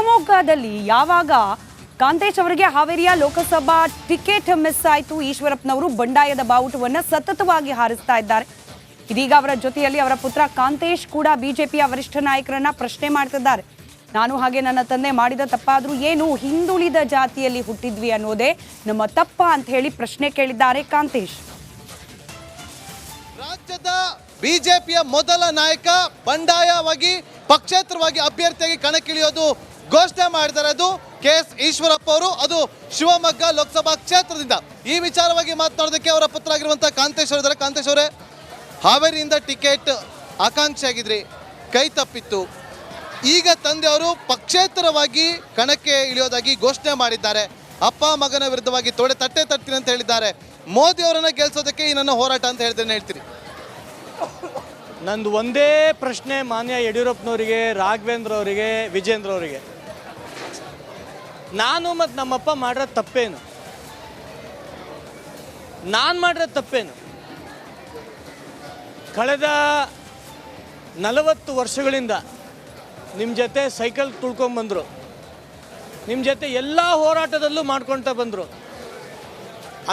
ಶಿವಮೊಗ್ಗದಲ್ಲಿ ಯಾವಾಗ ಕಾಂತೇಶ್ ಅವರಿಗೆ ಹಾವೇರಿಯ ಲೋಕಸಭಾ ಟಿಕೆಟ್ ಮಿಸ್ ಆಯಿತು, ಈಶ್ವರಪ್ಪನವರು ಬಂಡಾಯದ ಬಾವುಟವನ್ನು ಸತತವಾಗಿ ಹಾರಿಸ್ತಾ ಇದ್ದಾರೆ. ಇದೀಗ ಅವರ ಜೊತೆಯಲ್ಲಿ ಅವರ ಪುತ್ರ ಕಾಂತೇಶ್ ಕೂಡ ಬಿಜೆಪಿಯ ವರಿಷ್ಠ ನಾಯಕರನ್ನ ಪ್ರಶ್ನೆ ಮಾಡ್ತಿದ್ದಾರೆ. ನಾನು ಹಾಗೆ ನನ್ನ ತಂದೆ ಮಾಡಿದ ತಪ್ಪಾದ್ರೂ ಏನು, ಹಿಂದುಳಿದ ಜಾತಿಯಲ್ಲಿ ಹುಟ್ಟಿದ್ವಿ ಅನ್ನೋದೇ ನಮ್ಮ ತಪ್ಪ ಅಂತ ಹೇಳಿ ಪ್ರಶ್ನೆ ಕೇಳಿದ್ದಾರೆ ಕಾಂತೇಶ್. ರಾಜ್ಯದ ಬಿಜೆಪಿಯ ಮೊದಲ ನಾಯಕ ಬಂಡಾಯವಾಗಿ ಪಕ್ಷೇತರವಾಗಿ ಅಭ್ಯರ್ಥಿಯಾಗಿ ಕಣಕ್ಕಿಳಿಯೋದು ಘೋಷಣೆ ಮಾಡಿದ್ದಾರೆ. ಅದು KS ಈಶ್ವರಪ್ಪ ಅವರು, ಅದು ಶಿವಮೊಗ್ಗ ಲೋಕಸಭಾ ಕ್ಷೇತ್ರದಿಂದ. ಈ ವಿಚಾರವಾಗಿ ಮಾತನಾಡೋದಕ್ಕೆ ಅವರ ಪುತ್ರ ಆಗಿರುವಂತಹ ಕಾಂತೇಶ್ ಅವರಿದ್ದಾರೆ. ಕಾಂತೇಶ್ ಅವರೇ, ಹಾವೇರಿಯಿಂದ ಟಿಕೆಟ್ ಆಕಾಂಕ್ಷಿಯಾಗಿದ್ರಿ, ಕೈ ತಪ್ಪಿತ್ತು. ಈಗ ತಂದೆಯವರು ಪಕ್ಷೇತರವಾಗಿ ಕಣಕ್ಕೆ ಇಳಿಯೋದಾಗಿ ಘೋಷಣೆ ಮಾಡಿದ್ದಾರೆ. ಅಪ್ಪ ಮಗನ ವಿರುದ್ಧವಾಗಿ ತಟ್ಟೆ ತಟ್ತೀನಿ ಅಂತ ಹೇಳಿದ್ದಾರೆ. ಮೋದಿ ಅವರನ್ನ ಗೆಲ್ಸೋದಕ್ಕೆ ಈ ನನ್ನ ಹೋರಾಟ ಅಂತ ಹೇಳ್ತೀರಿ? ನಂದು ಒಂದೇ ಪ್ರಶ್ನೆ ಮಾನ್ಯ ಯಡಿಯೂರಪ್ಪನವರಿಗೆ, ರಾಘವೇಂದ್ರ ಅವರಿಗೆ, ವಿಜೇಂದ್ರ ಅವರಿಗೆ. ನಾನು ಮತ್ತು ನಮ್ಮಪ್ಪ ಮಾಡಿರೋ ತಪ್ಪೇನು? ನಾನು ಮಾಡಿರೋ ತಪ್ಪೇನು? ಕಳೆದ 40 ವರ್ಷಗಳಿಂದ ನಿಮ್ಮ ಜೊತೆ ಸೈಕಲ್ ತುಳ್ಕೊಂಬಂದರು, ನಿಮ್ಮ ಜೊತೆ ಎಲ್ಲ ಹೋರಾಟದಲ್ಲೂ ಮಾಡ್ಕೊಳ್ತಾ ಬಂದರು.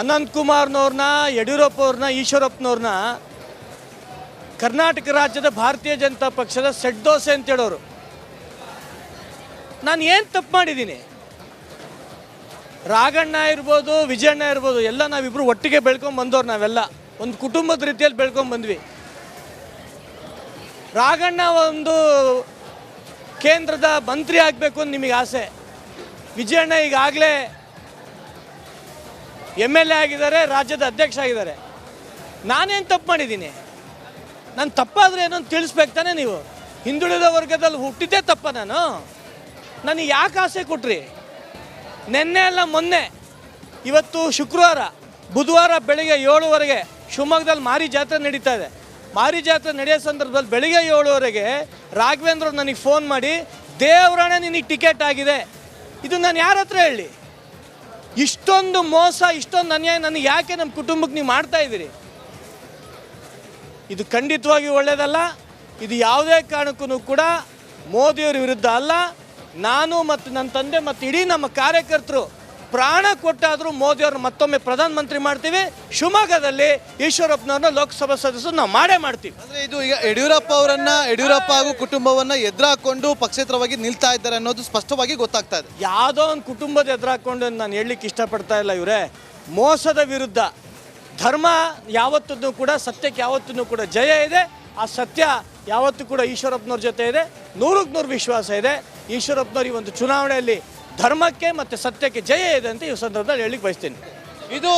ಅನಂತಕುಮಾರ್ನವ್ರನ್ನ, ಯಡಿಯೂರಪ್ಪ ಅವ್ರನ್ನ, ಈಶ್ವರಪ್ಪನವ್ರನ್ನ ಕರ್ನಾಟಕ ರಾಜ್ಯದ ಭಾರತೀಯ ಜನತಾ ಪಕ್ಷದ ಸೆಟ್ ದೋಸೆ ಅಂತ ಹೇಳೋರು. ನಾನು ಏನು ತಪ್ಪು ಮಾಡಿದ್ದೀನಿ? ರಾಘಣ್ಣ ಇರ್ಬೋದು, ವಿಜಯಣ್ಣ ಇರ್ಬೋದು, ಎಲ್ಲ ನಾವಿಬ್ಬರು ಒಟ್ಟಿಗೆ ಬೆಳ್ಕೊಂಬಂದವ್ರು. ನಾವೆಲ್ಲ ಒಂದು ಕುಟುಂಬದ ರೀತಿಯಲ್ಲಿ ಬೆಳ್ಕೊಂಬಂದ್ವಿ. ರಾಘಣ್ಣ ಒಂದು ಕೇಂದ್ರದ ಮಂತ್ರಿ ಆಗಬೇಕು ಅಂತ ನಿಮಗೆ ಆಸೆ. ವಿಜಯಣ್ಣ ಈಗಾಗಲೇ MLA ಆಗಿದ್ದಾರೆ, ರಾಜ್ಯದ ಅಧ್ಯಕ್ಷ ಆಗಿದ್ದಾರೆ. ನಾನೇನು ತಪ್ಪು ಮಾಡಿದ್ದೀನಿ? ನಾನು ತಪ್ಪಾದರೆ ಏನೋ ತಿಳಿಸ್ಬೇಕು ತಾನೆ ನೀವು? ಹಿಂದುಳಿದ ವರ್ಗದಲ್ಲಿ ಹುಟ್ಟಿದ್ದೇ ತಪ್ಪ ನಾನು? ನನಗೆ ಯಾಕೆ ಆಸೆ ಕೊಟ್ರಿ? ನೆನ್ನೆ ಅಲ್ಲ ಮೊನ್ನೆ, ಇವತ್ತು ಶುಕ್ರವಾರ, ಬುಧವಾರ ಬೆಳಿಗ್ಗೆ 7:15 ಶಿವಮೊಗ್ಗದಲ್ಲಿ ಮಾರಿ ಜಾತ್ರೆ ನಡೀತಾ ಇದೆ. ಮಾರಿ ಜಾತ್ರೆ ನಡೆಯೋ ಸಂದರ್ಭದಲ್ಲಿ ಬೆಳಿಗ್ಗೆ 7:15 ರಾಘವೇಂದ್ರ ನನಗೆ ಫೋನ್ ಮಾಡಿ, ದೇವರಾಣೆ ನಿನಗೆ ಟಿಕೆಟ್ ಆಗಿದೆ. ಇದು ನಾನು ಯಾರ ಹತ್ರ ಹೇಳಿ? ಇಷ್ಟೊಂದು ಮೋಸ, ಇಷ್ಟೊಂದು ಅನ್ಯಾಯ ನನಗೆ ಯಾಕೆ ನಮ್ಮ ಕುಟುಂಬಕ್ಕೆ ನೀವು ಮಾಡ್ತಾ ಇದ್ದೀರಿ? ಇದು ಖಂಡಿತವಾಗಿ ಒಳ್ಳೆಯದಲ್ಲ. ಇದು ಯಾವುದೇ ಕಾರಣಕ್ಕೂ ಕೂಡ ಮೋದಿಯವರ ವಿರುದ್ಧ ಅಲ್ಲ. ನಾನು ಮತ್ತು ನನ್ನ ತಂದೆ ಮತ್ತು ಇಡೀ ನಮ್ಮ ಕಾರ್ಯಕರ್ತರು ಪ್ರಾಣ ಕೊಟ್ಟಾದರೂ ಮೋದಿಯವ್ರನ್ನ ಮತ್ತೊಮ್ಮೆ ಪ್ರಧಾನಮಂತ್ರಿ ಮಾಡ್ತೀವಿ. ಶಿವಮೊಗ್ಗದಲ್ಲಿ ಈಶ್ವರಪ್ಪನವ್ರನ್ನ ಲೋಕಸಭಾ ಸದಸ್ಯರು ನಾವು ಮಾಡೇ ಮಾಡ್ತೀವಿ. ಅಂದರೆ ಇದು ಈಗ ಯಡಿಯೂರಪ್ಪ ಹಾಗೂ ಕುಟುಂಬವನ್ನು ಎದುರಾಕೊಂಡು ಪಕ್ಷೇತರವಾಗಿ ನಿಲ್ತಾ ಇದ್ದಾರೆ ಅನ್ನೋದು ಸ್ಪಷ್ಟವಾಗಿ ಗೊತ್ತಾಗ್ತಾ ಇದೆ. ಯಾವುದೋ ಒಂದು ಕುಟುಂಬದ ಎದುರಾಕೊಂಡು ನಾನು ಹೇಳಲಿಕ್ಕೆ ಇಷ್ಟಪಡ್ತಾ ಇಲ್ಲ. ಇವರೇ ಮೋಸದ ವಿರುದ್ಧ ಧರ್ಮ ಯಾವತ್ತೂ ಕೂಡ, ಸತ್ಯಕ್ಕೆ ಯಾವತ್ತೂ ಕೂಡ ಜಯ ಇದೆ. ಆ ಸತ್ಯ ಯಾವತ್ತೂ ಕೂಡ ಈಶ್ವರಪ್ಪನವ್ರ ಜೊತೆ ಇದೆ. 100ಕ್ಕೆ 100 ವಿಶ್ವಾಸ ಇದೆ. ಈಶ್ವರಪ್ಪನವ್ರ ಈ ಒಂದು ಚುನಾವಣೆಯಲ್ಲಿ ಧರ್ಮಕ್ಕೆ ಮತ್ತು ಸತ್ಯಕ್ಕೆ ಜಯ ಇದೆ ಅಂತ ಈ ಸಂದರ್ಭದಲ್ಲಿ ಹೇಳಲಿಕ್ಕೆ ಬಯಸ್ತೀನಿ. ಇದು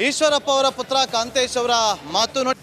ಈಶ್ವರಪ್ಪ ಅವರ ಪುತ್ರ ಕಾಂತೇಶ್ ಅವರ ಮಾತು. ನೋಡಿ.